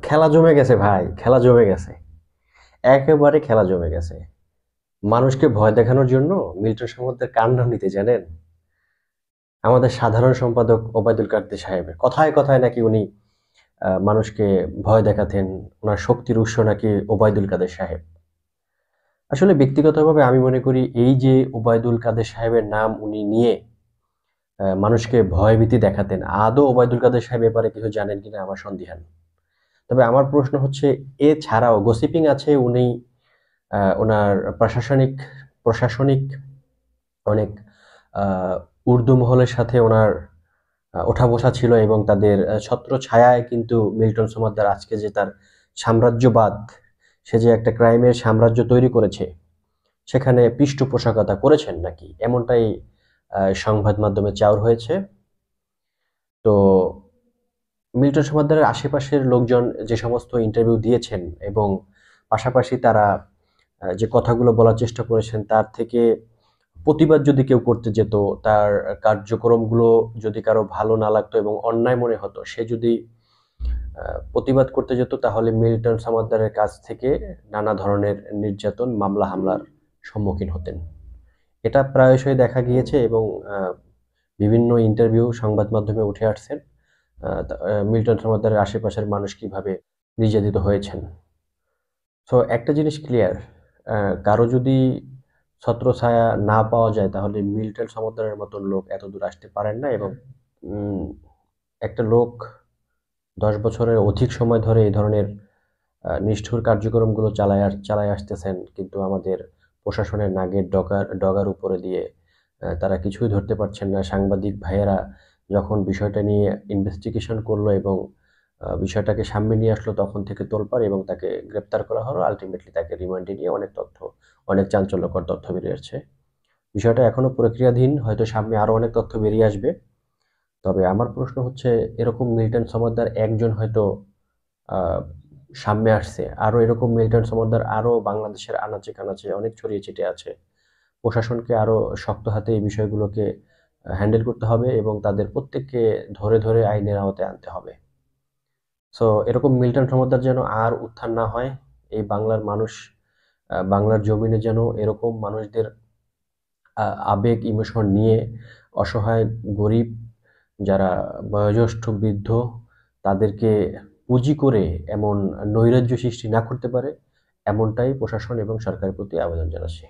খেলা জমে গেছে ভাই, খেলা জমে গেছে। একেবারে খেলা জমে গেছে। মানুষকে ভয় দেখানোর জন্য মিল্টন সামন্তের কার নাম নিতে জানেন? আমাদের সাধারণ সম্পাদক ওবায়দুল কাদের সাহেবের। কথায়, কথায় নাকি উনি মানুষকে ভয় দেখাতেন। উনার শক্তির উৎস নাকি ওবায়দুল কাদের সাহেব। আসলে ব্যক্তিগতভাবে আমি মনে করি এই যে ওবায়দুল কাদের সাহেবের নাম উনি নিয়ে মানুষকে ভয়ভীতি দেখাতেন। আদৌ ওবায়দুল কাদের সাহেব এ ব্যাপারে কিছু জানেন কিনা আমার সন্দিহান। তবে আমার প্রশ্ন হচ্ছে এছাড়াও গসিপিং আছে উনি উনার প্রশাসনিক অনেক আ ঊর্ধ্ব মহলের সাথে উনার ওঠা-বসা ছিল এবং তাদের ছত্রছায়ায় কিন্তু মিল্টন সমাদ্দার আজকে যে তার সাম্রাজ্যবাদ, সে যে একটা ক্রাইমের সাম্রাজ্য তৈরি করেছে, সেখানে পৃষ্ঠপোষকতা করেছেন নাকি? এমনটাই সংবাদ মাধ্যমে চাউর হয়েছে। তো মিল্টন সমাদ্দারের আশেপাশের লোকজন যে সমস্ত ইন্টারভিউ দিয়েছেন এবং পাশাপাশি তারা যে কথাগুলো বলার চেষ্টা করেছেন তার থেকে প্রতিবাদ যদি কেউ করতে যেত, তার কার্যক্রমগুলো যদি কারো ভালো না লাগতো এবং অন্যায় মনে হতো, সে যদি প্রতিবাদ করতে যেত তাহলে মিল্টন সমাদ্দারের কাছ থেকে নানা ধরনের নির্যাতন, মামলা হামলার সম্মুখীন হতেন। এটা প্রায়শই দেখা গিয়েছে এবং বিভিন্ন ইন্টারভিউ সংবাদ মাধ্যমে উঠে আসছে। মিল্টন সমাদ্দারের আশেপাশের মানুষ কিভাবে নির্যাতিত হয়েছেন। সো একটা জিনিস ক্লিয়ার, কারো যদি ছত্রছায়া না পাওয়া যায় তাহলে মিল্টন সমাদ্দারের মতন লোক এতদূর আসতে পারেন না এবং উম একটা লোক ১০ বছরের অধিক সময় ধরে এই ধরনের নিষ্ঠুর কার্যক্রমগুলো চালায় আসতেছেন। কিন্তু আমাদের প্রশাসনের নাকের ডগার উপরে দিয়ে তারা কিছুই ধরতে পারছেন না। সাংবাদিক ভাইয়েরা যখন বিষয়টা নিয়ে ইনভেস্টিগেশন করলো এবং বিষয়টাকে সামনে নিয়ে আসলো তখন থেকে তোলপাড় এবং তাকে গ্রেপ্তার করা হলো। আল্টিমেটলি তাকে রিমান্ডে নিয়ে অনেক চাঞ্চল্যকর তথ্য বেরিয়ে আসছে। বিষয়টা এখনো প্রক্রিয়াধীন। হয়তো সামনে আরো অনেক তথ্য বেরিয়ে আসবে। তবে আমার প্রশ্ন হচ্ছে এরকম মিল্টন সমাদ্দার একজন হয়তো আ সামনে আসছে। আরো এরকম মিল্টন সমাদ্দার আরো বাংলাদেশের আনাচে-কানাচে অনেক ছড়িয়ে ছিটিয়ে আছে। প্রশাসনকে আরো শক্ত হাতে এই বিষয়গুলোকে হ্যান্ডেল করতে হবে এবং তাদের প্রত্যেককে ধরে আইনের আওতায় আনতে হবে। সো এরকম মিল্টন সমাদ্দার যেন আর উত্থান না হয়। এই বাংলার মানুষ বাংলার জমিনে যেন এরকম মানুষদের আবেগ ইমোশন নিয়ে অসহায় গরিব যারা বয়োজ্যেষ্ঠ বৃদ্ধ তাদেরকে পুঁজি করে এমন নৈরাজ্য সৃষ্টি না করতে পারে এমনটাই প্রশাসন এবং সরকারের প্রতি আবেদন জানাচ্ছি।